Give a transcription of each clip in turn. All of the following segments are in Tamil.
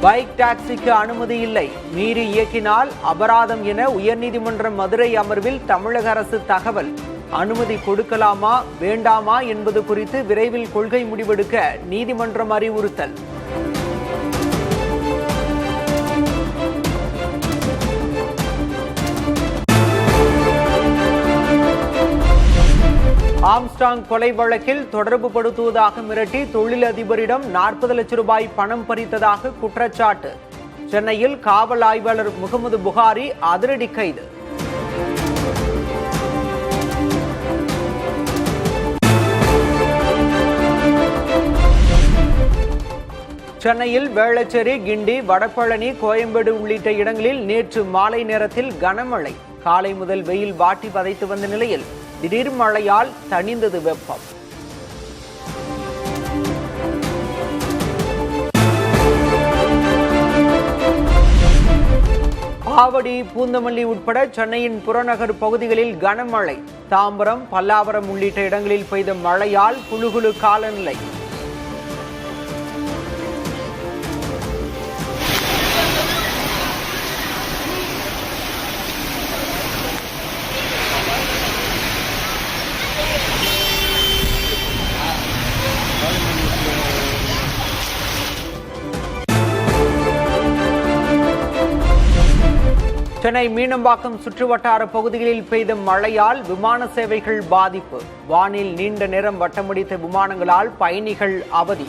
பைக் டாக்ஸிக்கு அனுமதி இல்லை, மீறி இயக்கினால் அபராதம் என உயர்நீதிமன்ற மதுரை அமர்வில் தமிழக அரசு தகவல். அனுமதி கொடுக்கலாமா வேண்டாமா என்பது குறித்து விரைவில் கொள்கை முடிவெடுக்க நீதிமன்றம் அறிவுறுத்தல். ஆம்ஸ்ட்ராங் கொலை வழக்கில் தொடர்பு படுத்துவதாக மிரட்டி தொழிலதிபரிடம் 40 லட்சம் ரூபாய் பணம் பறித்ததாக குற்றச்சாட்டு. சென்னையில் காவல் ஆய்வாளர் முகமது புகாரி அதிரடி கைது. சென்னையில் வேளச்சேரி, கிண்டி, வடபழனி, கோயம்பேடு உள்ளிட்ட இடங்களில் நேற்று மாலை நேரத்தில் கனமழை. காலை முதல் வெயில் வாட்டி வதைத்து வந்த நிலையில் திடீர் மழையால் தணிந்தது வெப்பம். ஆவடி, பூந்தமல்லி உட்பட சென்னையின் புறநகர் பகுதிகளில் கனமழை. தாம்பரம், பல்லாவரம் உள்ளிட்ட இடங்களில் பெய்த மழையால் குளுகுளு காலநிலை. சென்னை மீனம்பாக்கம் சுற்றுவட்டார பகுதிகளில் பெய்த மழையால் விமான சேவைகள் பாதிப்பு. வானில் நீண்ட நேரம் வட்டமடித்த விமானங்களால் பயணிகள் அவதி.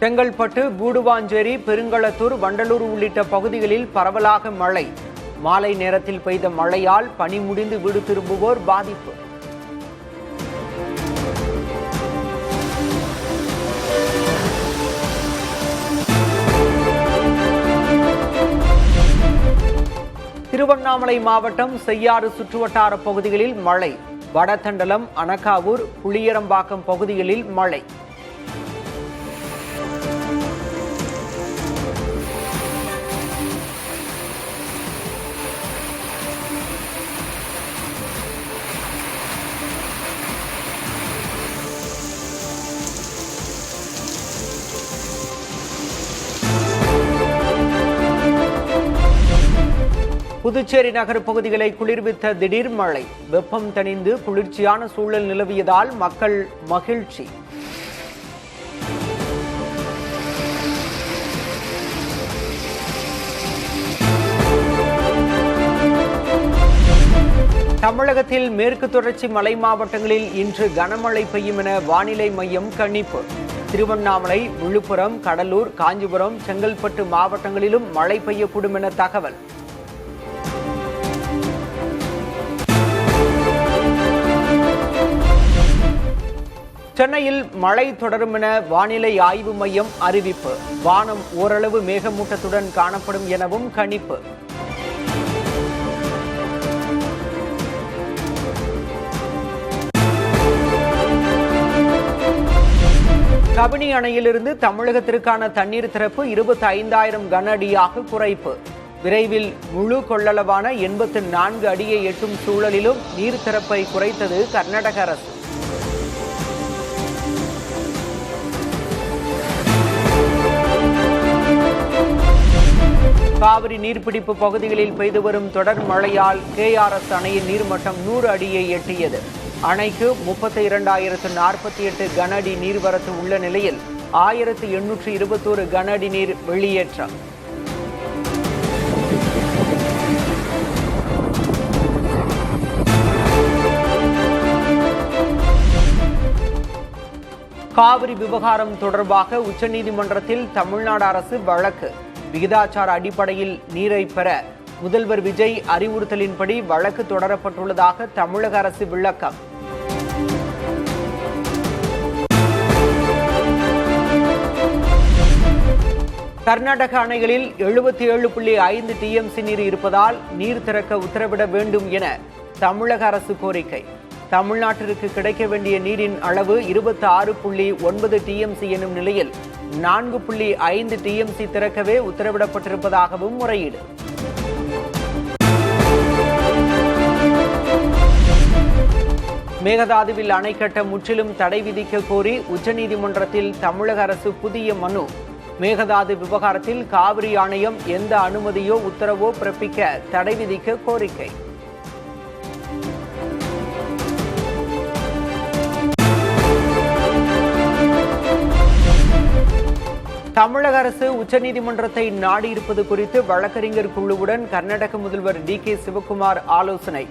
செங்கல்பட்டு, கூடுவாஞ்சேரி, பெருங்களத்தூர், வண்டலூர் உள்ளிட்ட பகுதிகளில் பரவலாக மழை. மாலை நேரத்தில் பெய்த மழையால் பணி முடிந்து வீடு திரும்புவோர் பாதிப்பு. திருவண்ணாமலை மாவட்டம் செய்யாறு சுற்றுவட்டார பகுதிகளில் மழை. வடதண்டலம், அனகாவூர், புளியரம்பாக்கம் பகுதிகளில் மழை. புதுச்சேரி நகர் பகுதிகளை குளிர்வித்த திடீர் மழை. வெப்பம் தணிந்து குளிர்ச்சியான சூழல் நிலவியதால் மக்கள் மகிழ்ச்சி. தமிழகத்தில் மேற்கு தொடர்ச்சி மலை மாவட்டங்களில் இன்று கனமழை பெய்யும் என வானிலை மையம் கணிப்பு. திருவண்ணாமலை, விழுப்புரம், கடலூர், காஞ்சிபுரம், செங்கல்பட்டு மாவட்டங்களிலும் மழை பெய்யக்கூடும் என தகவல். சென்னையில் மழை தொடரும் என வானிலை ஆய்வு மையம் அறிவிப்பு. வானம் ஓரளவு மேகமூட்டத்துடன் காணப்படும் எனவும் கணிப்பு. கபினி அணையிலிருந்து தமிழகத்திற்கான தண்ணீர் திறப்பு 25,000 கன அடியாக குறைப்பு. விரைவில் முழு கொள்ளளவான 84 அடியை எட்டும் சூழலிலும் நீர் திறப்பை குறைத்தது கர்நாடக அரசு. காவிரி நீர்பிடிப்பு பகுதிகளில் பெய்து வரும் தொடர் மழையால் KRS அணையின் நீர்மட்டம் 100 அடியை எட்டியது. அணைக்கு 32,048 கன அடி நீர்வரத்து உள்ள நிலையில் 1,821 கன அடி நீர் வெளியேற்றம். காவிரி விவகாரம் தொடர்பாக உச்சநீதிமன்றத்தில் தமிழ்நாடு அரசு வழக்கு. விகிதாச்சார அடிப்படையில் நீரை பெற முதல்வர் விஜய் அறிவுறுத்தலின்படி வழக்கு தொடரப்பட்டுள்ளதாக தமிழக அரசு விளக்கம். கர்நாடக அணைகளில் 77.5 TMC நீர் இருப்பதால் நீர் திறக்க உத்தரவிட வேண்டும் என தமிழக அரசு கோரிக்கை. தமிழ்நாட்டிற்கு கிடைக்க வேண்டிய நீரின் அளவு 26.9 TMC எனும் நிலையில் 4.5 TMC திறக்கவே உத்தரவிடப்பட்டிருப்பதாகவும் முறையீடு. மேகதாதுவில் அணை கட்ட முற்றிலும் தடை விதிக்க கோரி உச்சநீதிமன்றத்தில் தமிழக அரசு புதிய மனு. மேகதாது விவகாரத்தில் காவிரி ஆணையம் எந்த அனுமதியோ உத்தரவோ பிறப்பிக்க தடை விதிக்க கோரிக்கை. தமிழக அரசு உச்சநீதிமன்றத்தை நாடியிருப்பது குறித்து வழக்கறிஞர் குழுவுடன் கர்நாடக முதல்வர் டி.கே. சிவக்குமார் ஆலோசனை.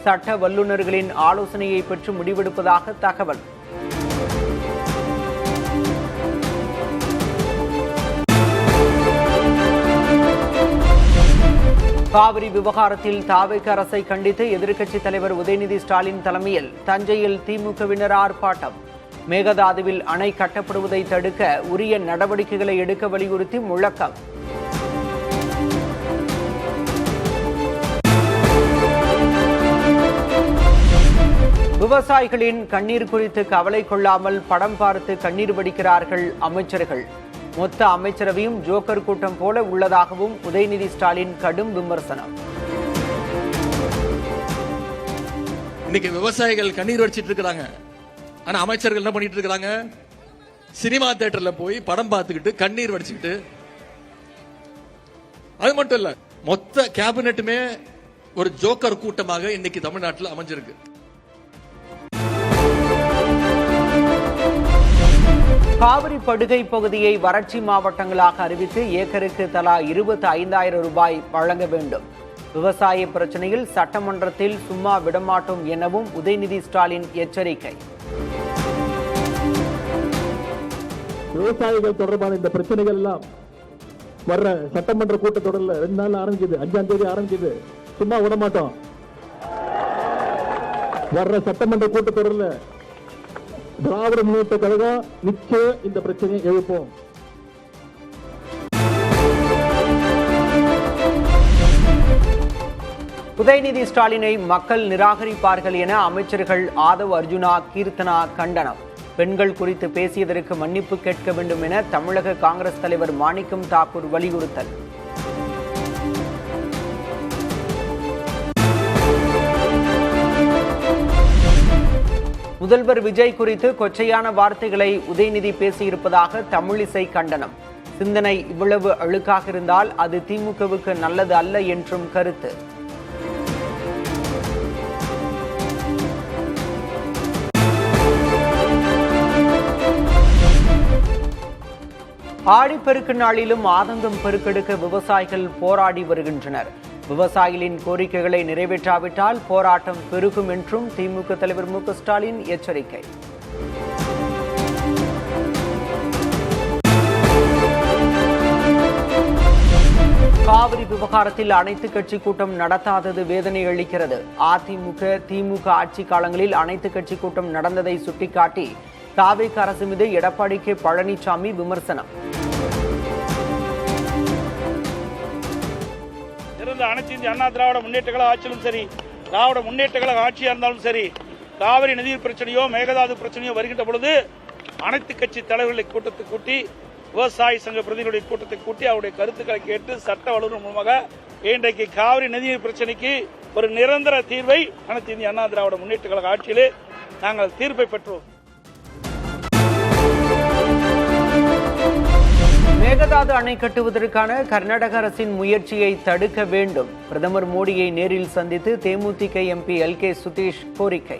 சட்ட வல்லுநர்களின் ஆலோசனையை பெற்று முடிவெடுப்பதாக தகவல். காவிரி விவகாரத்தில் தாவேக அரசை கண்டித்து எதிர்க்கட்சித் தலைவர் உதயநிதி ஸ்டாலின் தலைமையில் தஞ்சையில் திமுகவினர் ஆர்ப்பாட்டம். மேகதாதுவில் அணை கட்டப்படுவதை தடுக்க உரிய நடவடிக்கைகளை எடுக்க வலியுறுத்தி முழக்கம். விவசாயிகளின் கண்ணீர் குறித்து கவலை கொள்ளாமல் படம் பார்த்து கண்ணீர் வடிக்கிறார்கள் அமைச்சர்கள். மொத்த அமைச்சரவையும் ஜோக்கர் கூட்டம் போல உள்ளதாகவும் உதயநிதி ஸ்டாலின் கடும் விமர்சனம். இன்னைக்கு விவசாயிகள் கண்ணீர் வடிச்சிட்டு இருக்கிறாங்க. ஆனா அமைச்சர்கள் என்ன பண்ணிட்டு இருக்காங்க? சினிமா தியேட்டர்ல போய் படம் பார்த்துக்கிட்டு கண்ணீர் வடிச்சுக்கிட்டு. அது மட்டும் இல்ல, மொத்த கேபினெட்டுமே ஒரு ஜோக்கர் கூட்டமாக இன்னைக்கு தமிழ்நாட்டில் அமைஞ்சிருக்கு. காவிரி படுகை பகுதியை வறட்சி மாவட்டங்களாக அறிவித்து ஏக்கருக்கு தலா 25,000 ரூபாய் வழங்க வேண்டும். விவசாய பிரச்சனையில் சட்டமன்றத்தில் சும்மா விடமாட்டோம் எனவும் உதயநிதி ஸ்டாலின் எச்சரிக்கை. விவசாயிகள் தொடர்பான இந்த பிரச்சனைகள் எல்லாம் வர்ற சட்டமன்ற கூட்டத்தொடரில் 2 நாள் ஆரம்பிக்குது, 5ஆம் தேதி ஆரம்பிக்குது. சும்மா விட மாட்டோம். வர்ற சட்டமன்ற கூட்டத்தொடரில் திராவிட முன்னேற்ற கழகம் நிச்சயம் இந்த பிரச்சனையை எழுப்போம். உதயநிதி ஸ்டாலினை மக்கள் நிராகரிப்பார்கள் என அமைச்சர்கள் ஆதவ் அர்ஜுனா, கீர்த்தனா கண்டனம். பெண்கள் குறித்து பேசியதற்கு மன்னிப்பு கேட்க வேண்டும் என தமிழக காங்கிரஸ் தலைவர் மாணிக்கம் தாக்கூர் வலியுறுத்தல். முதல்வர் விஜய் குறித்து கொச்சையான வார்த்தைகளை உதயநிதி பேசியிருப்பதாக தமிழிசை கண்டனம். சிந்தனை இவ்வளவு அழுக்காக இருந்தால் அது திமுகவுக்கு நல்லது அல்ல என்றும் கருத்து. ஆடிப்பெருக்கு நாளிலும் ஆதங்கம் பெருக்கெடுக்க விவசாயிகள் போராடி வருகின்றனர். விவசாயிகளின் கோரிக்கைகளை நிறைவேற்றாவிட்டால் போராட்டம் பெருகும் என்றும் திமுக தலைவர் மு.க. ஸ்டாலின் எச்சரிக்கை. காவிரி விவகாரத்தில் அனைத்து கட்சி கூட்டம் நடத்தாதது வேதனை அளிக்கிறது. அதிமுக, திமுக ஆட்சி காலங்களில் அனைத்து கட்சி கூட்டம் நடந்ததை சுட்டிக்காட்டி தாவேக அரசு மீது எடப்பாடி கே. பழனிசாமி விமர்சனம். அனைத்து இந்திய அண்ணா திராவிட முன்னேற்ற கழக ஆட்சியிலும் சரி, திராவிட முன்னேற்ற கழக ஆட்சியா இருந்தாலும் சரி, காவிரி நதி பிரச்சனையோ மேகதாது பிரச்சனையோ வருகின்ற பொழுது அனைத்து கட்சி தலைவர்களை கூட்டத்தை கூட்டி, விவசாய சங்க பிரதிநிதிகளுடைய கூட்டத்தை கூட்டி அவருடைய கருத்துக்களை கேட்டு சட்ட வல்லுநர் மூலமாக இன்றைக்கு காவிரி நதி பிரச்சனைக்கு ஒரு நிரந்தர தீர்வை அனைத்து இந்திய அண்ணா திராவிட முன்னேற்ற கழக ஆட்சியிலே நாங்கள் தீர்ப்பை பெற்றோம். மேகதாது அணை கட்டுவதற்கான கர்நாடக அரசின் முயற்சியை தடுக்க வேண்டும். பிரதமர் மோடியை நேரில் சந்தித்து தேமுதிக எம்பி எல்.கே. சுதீஷ் கோரிக்கை.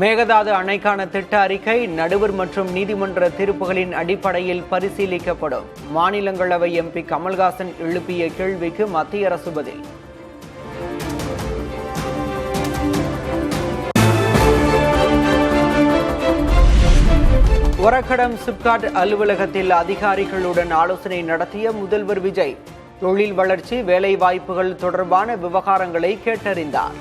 மேகதாது அணைக்கான திட்ட அறிக்கை நடுவர் மற்றும் நீதிமன்ற தீர்ப்புகளின் அடிப்படையில் பரிசீலிக்கப்படும். மாநிலங்களவை எம்பி கமல்ஹாசன் எழுப்பிய கேள்விக்கு மத்திய அரசு பதில். ஒரக்கடம் சிப்காட் அலுவலகத்தில் அதிகாரிகளுடன் ஆலோசனை நடத்திய முதல்வர் விஜய் தொழில் வளர்ச்சி, வேலை வாய்ப்புகள் தொடர்பான விவகாரங்களை கேட்டறிந்தார்.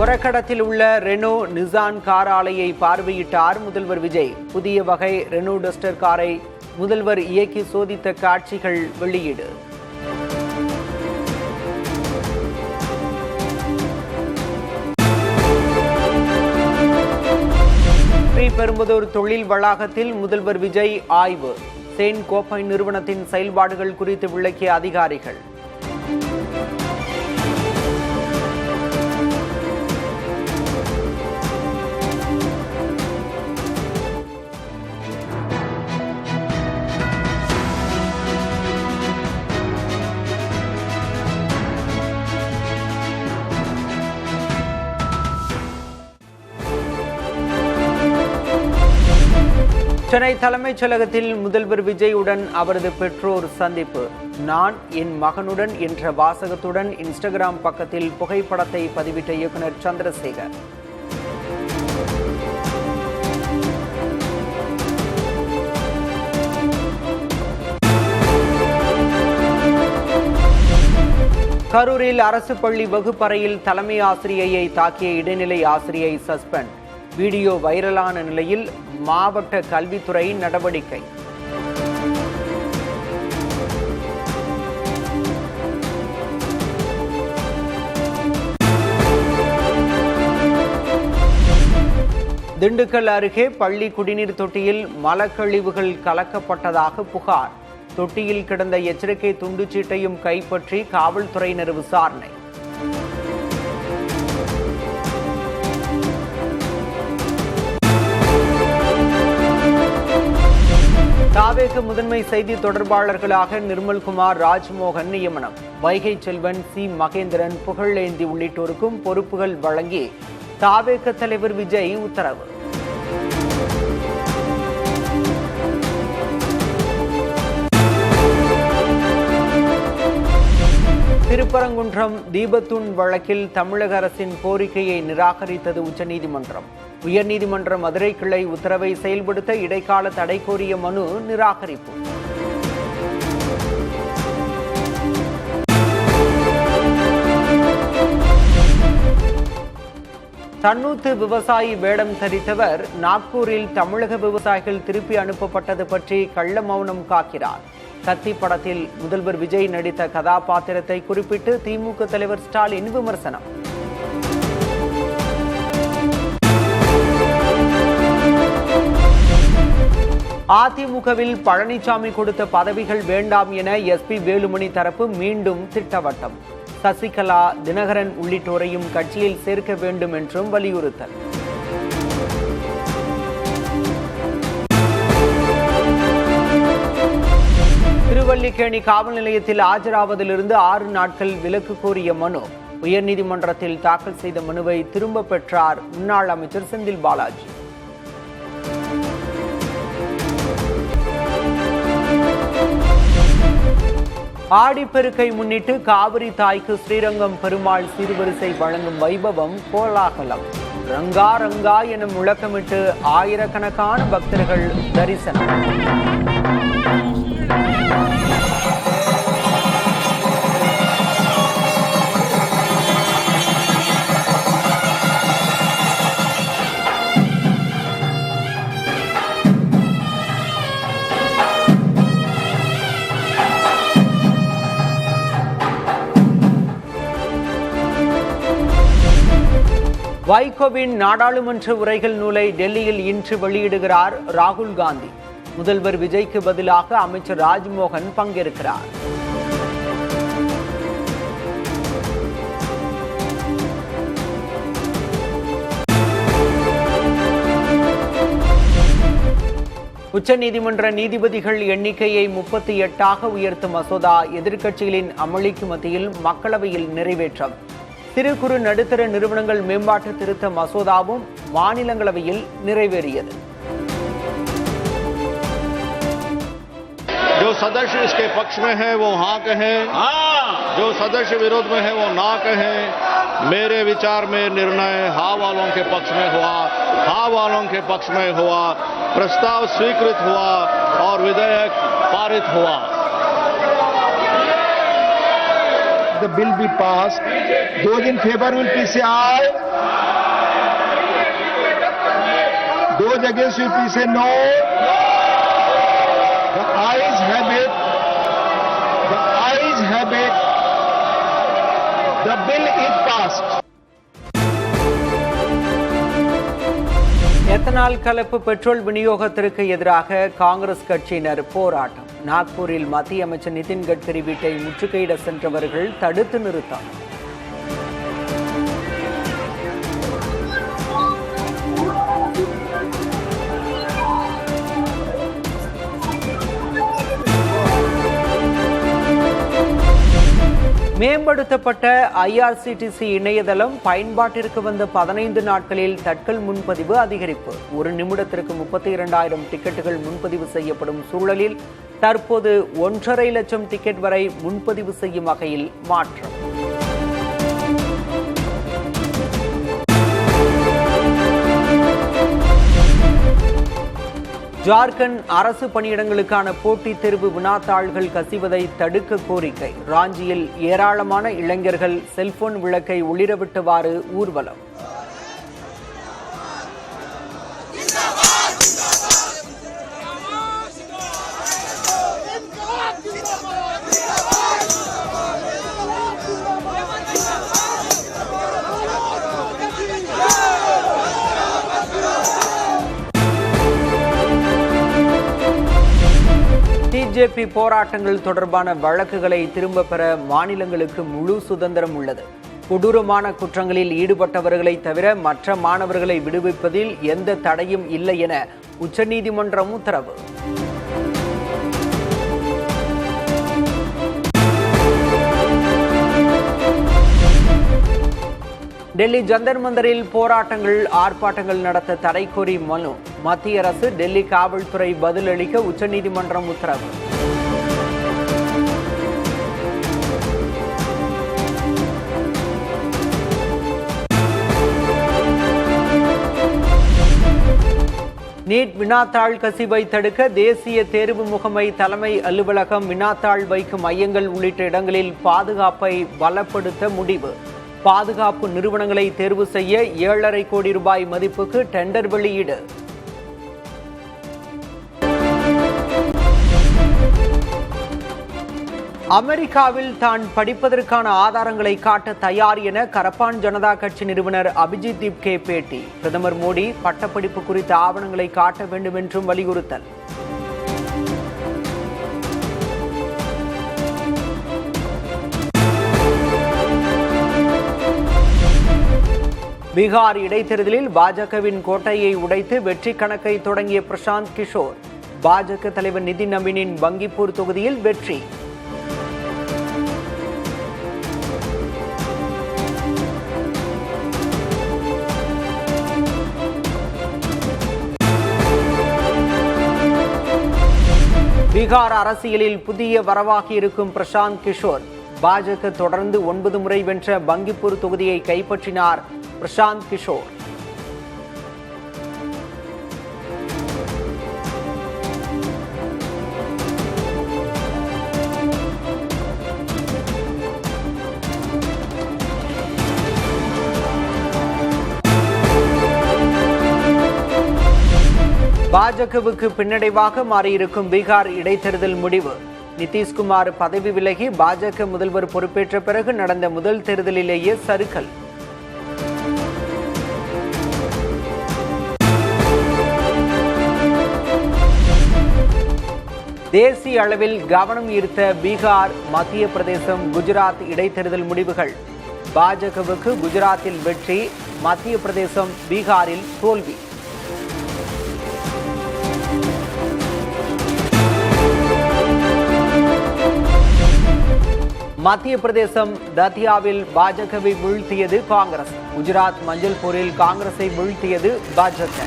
ஒரக்கடத்தில் உள்ள ரெனோ, நிசான் கார் ஆலையை பார்வையிட்டார் முதல்வர் விஜய். புதிய வகை ரெனோ டஸ்டர் காரை முதல்வர் இயக்கி சோதித்த காட்சிகள் வெளியீடு. ஸ்ரீபெரும்புதூர் தொழில் வளாகத்தில் முதல்வர் விஜய் ஆய்வு. செயின் கோப்பை நிறுவனத்தின் செயல்பாடுகள் குறித்து விளக்கிய அதிகாரிகள். சென்னை தலைமைச் செயலகத்தில் முதல்வர் விஜயுடன் அவரது பெற்றோர் சந்திப்பு. நான் என் மகனுடன் என்ற வாசகத்துடன் இன்ஸ்டாகிராம் பக்கத்தில் புகைப்படத்தை பதிவிட்ட இயக்குனர் சந்திரசேகர். கரூரில் அரசு பள்ளி வகுப்பறையில் தலைமை ஆசிரியையை தாக்கிய இடைநிலை ஆசிரியை சஸ்பெண்ட். வீடியோ வைரலான நிலையில் மாவட்ட கல்வித்துறை நடவடிக்கை. திண்டுக்கல் அருகே பள்ளி குடிநீர் தொட்டியில் மலக்கழிவுகள் கலக்கப்பட்டதாக புகார். தொட்டியில் கிடந்த எச்சரிக்கை துண்டுச்சீட்டையும் கைப்பற்றி காவல்துறையினர் விசாரணை. தாவேக முதன்மை செய்தி தொடர்பாளர்களாக நிர்மல்குமார், ராஜ்மோகன் நியமனம். வைகை செல்வன், சி மகேந்திரன், புகழேந்தி உள்ளிட்டோருக்கும் பொறுப்புகள் வழங்கி தாவேக தலைவர் விஜய் உத்தரவு. திருப்பரங்குன்றம் தீபத்தூண் வழக்கில் தமிழக அரசின் கோரிக்கையை நிராகரித்தது உச்சநீதிமன்றம். உயர்நீதிமன்ற மதுரை கிளை உத்தரவை செயல்படுத்த இடைக்கால தடை கோரிய மனு நிராகரிப்பு. தன்னூத்து விவசாயி வேடம் தரித்தவர் நாக்பூரில் தமிழக விவசாயிகள் திருப்பி அனுப்பப்பட்டது பற்றி கள்ள மௌனம் காக்கிறார். கத்தி படத்தில் முதல்வர் விஜய் நடித்த கதாபாத்திரத்தை குறிப்பிட்டு திமுக தலைவர் ஸ்டாலின் விமர்சனம். அதிமுகவில் பழனிசாமி கொடுத்த பதவிகள் வேண்டாம் என எஸ்பி வேலுமணி தரப்பு மீண்டும் திட்டவட்டம். சசிகலா, தினகரன் உள்ளிட்டோரையும் கட்சியில் சேர்க்க வேண்டும் என்றும் வலியுறுத்தல். திருவல்லிக்கேணி காவல் நிலையத்தில் ஆஜராவதிலிருந்து 6 நாட்கள் விலக்கு கோரிய மனு. உயர்நீதிமன்றத்தில் தாக்கல் செய்த மனுவை திரும்ப பெற்றார் முன்னாள் அமைச்சர் செந்தில் பாலாஜி. ஆடிப்பெருக்கை முன்னிட்டு காவிரி தாய்க்கு ஸ்ரீரங்கம் பெருமாள் சீர்வரிசை வழங்கும் வைபவம் கோலாகலம். ரங்கா ரங்கா என முழக்கமிட்டு ஆயிரக்கணக்கான பக்தர்கள் தரிசனம். வைகோவின் நாடாளுமன்ற உரைகள் நூலை டெல்லியில் இன்று வெளியிடுகிறார் ராகுல் காந்தி. முதல்வர் விஜய்க்கு பதிலாக அமைச்சர் ராஜ்மோகன் பங்கேற்கிறார். உச்சநீதிமன்ற நீதிபதிகள் எண்ணிக்கையை 38ஆக உயர்த்தும் மசோதா எதிர்க்கட்சிகளின் அமளிக்கு மத்தியில் மக்களவையில் நிறைவேற்றம். சிறு குறு நடுத்தர நிறுவனங்கள் மேம்பாட்டு திருத்த மசோதாவும் மாநிலங்களவையில் நிறைவேறியது. जो सदस्य इसके पक्ष में है वो हाँ कहें, जो सदस्य विरोध में है वो ना कहें। मेरे विचार में निर्णय हाँ वालों के पक्ष में हुआ, हाँ वालों के पक्ष में हुआ। प्रस्ताव स्वीकृत हुआ और विधेयक पारित हुआ। The bill be passed. Those in favor will please say aye. Those against will please say no. The ayes have it. The ayes have it. The bill is passed. Ethanol கலப்பு பெட்ரோல் விநியோகத்திற்கு எதிராக காங்கிரஸ் கட்சியினர் போராட்டம். நாக்பூரில் மத்திய அமைச்சர் நிதின் கட்கரி வீட்டை முற்றுகையிட சென்றவர்கள் தடுத்து நிறுத்தம். மேம்படுத்தப்பட்ட IRCTC இணையதளம் பயன்பாட்டிற்கு வந்த 15 நாட்களில் தட்கல் முன்பதிவு அதிகரிப்பு. ஒரு நிமிடத்திற்கு 32,000 டிக்கெட்டுகள் முன்பதிவு செய்யப்படும் சூழலில் தற்போது 1.5 லட்சம் டிக்கெட் வரை முன்பதிவு செய்யும் வகையில் மாற்றம். ஜார்க்கண்ட் அரசு பணியிடங்களுக்கான போட்டித் தேர்வு வினாத்தாள்கள் கசிவதை தடுக்க கோரிக்கை. ராஞ்சியில் ஏராளமான இளைஞர்கள் செல்போன் விளக்கை ஒளிரவிட்டவாறு ஊர்வலம். பிஜேபி போராட்டங்கள் தொடர்பான வழக்குகளை திரும்ப பெற மாநிலங்களுக்கு முழு சுதந்திரம் உள்ளது. கொடூரமான குற்றங்களில் ஈடுபட்டவர்களை தவிர மற்ற மாணவர்களை விடுவிப்பதில் எந்த தடையும் இல்லை என உச்சநீதிமன்றம் உத்தரவு. டெல்லி ஜந்தர் மந்தரில் போராட்டங்கள் ஆர்ப்பாட்டங்கள் நடத்த தடை கோரி மனு. மத்திய அரசு டெல்லி காவல்துறை பதிலளிக்க உச்சநீதிமன்றம் உத்தரவு. நீட் வினாத்தாள் கசிவை தடுக்க தேசிய தேர்வு முகமை தலைமை அலுவலகம் வினாத்தாள் வைக்கும் மையங்கள் உள்ளிட்ட இடங்களில் பாதுகாப்பை பலப்படுத்த முடிவு. பாதுகாப்பு நிறுவனங்களை தேர்வு செய்ய 7.5 கோடி ரூபாய் மதிப்புக்கு டெண்டர் வெளியீடு. அமெரிக்காவில் தான் படிப்பதற்கான ஆதாரங்களை காட்ட தயார் என கரப்பான் ஜனதா கட்சி நிறுவனர் அபிஜித் திப்கே பேட்டி. பிரதமர் மோடி பட்டப்படிப்பு குறித்த ஆவணங்களை காட்ட வேண்டும் என்றும் வலியுறுத்தல். பீகார் இடைத்தேர்தலில் பாஜகவின் கோட்டையை உடைத்து வெற்றி கணக்கை தொடங்கிய பிரசாந்த் கிஷோர். பாஜக தலைவர் நிதின் நவீனின் பங்கிப்பூர் தொகுதியில் வெற்றி. பீகார் அரசியலில் புதிய வரவாகி இருக்கும் பிரசாந்த் கிஷோர். பாஜக தொடர்ந்து 9 முறை வென்ற பங்கிப்பூர் தொகுதியை கைப்பற்றினார் பிரசாந்த் கிஷோர். பாஜகவுக்கு பின்னடைவாக மாறியிருக்கும் பீகார் இடைத்தேர்தல் முடிவு. நிதிஷ்குமார் பதவி விலகி பாஜக முதல்வர் பொறுப்பேற்ற பிறகு நடந்த முதல் தேர்தலிலேயே சறுக்கல். தேசிய அளவில் கவனம் ஈர்த்த பீகார், மத்திய பிரதேசம், குஜராத் இடைத்தேர்தல் முடிவுகள். பாஜகவுக்கு குஜராத்தில் வெற்றி, மத்திய பிரதேசம், பீகாரில் தோல்வி. மத்திய பிரதேசம் தத்தியாவில் பாஜகவை வீழ்த்தியது காங்கிரஸ். குஜராத் மஞ்சள்பூரில் காங்கிரஸை வீழ்த்தியது பாஜக.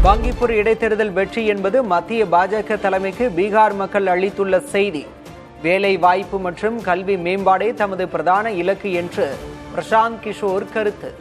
பங்கிப்பூர் இடைத்தேர்தல் வெற்றி என்பது மத்திய பாஜக தலைமைக்கு பீகார் மக்கள் அளித்துள்ள செய்தி. வேலை வாய்ப்பு மற்றும் கல்வி மேம்பாடே தமது பிரதான இலக்கு என்று பிரசாந்த் கிஷோர் கருத்து.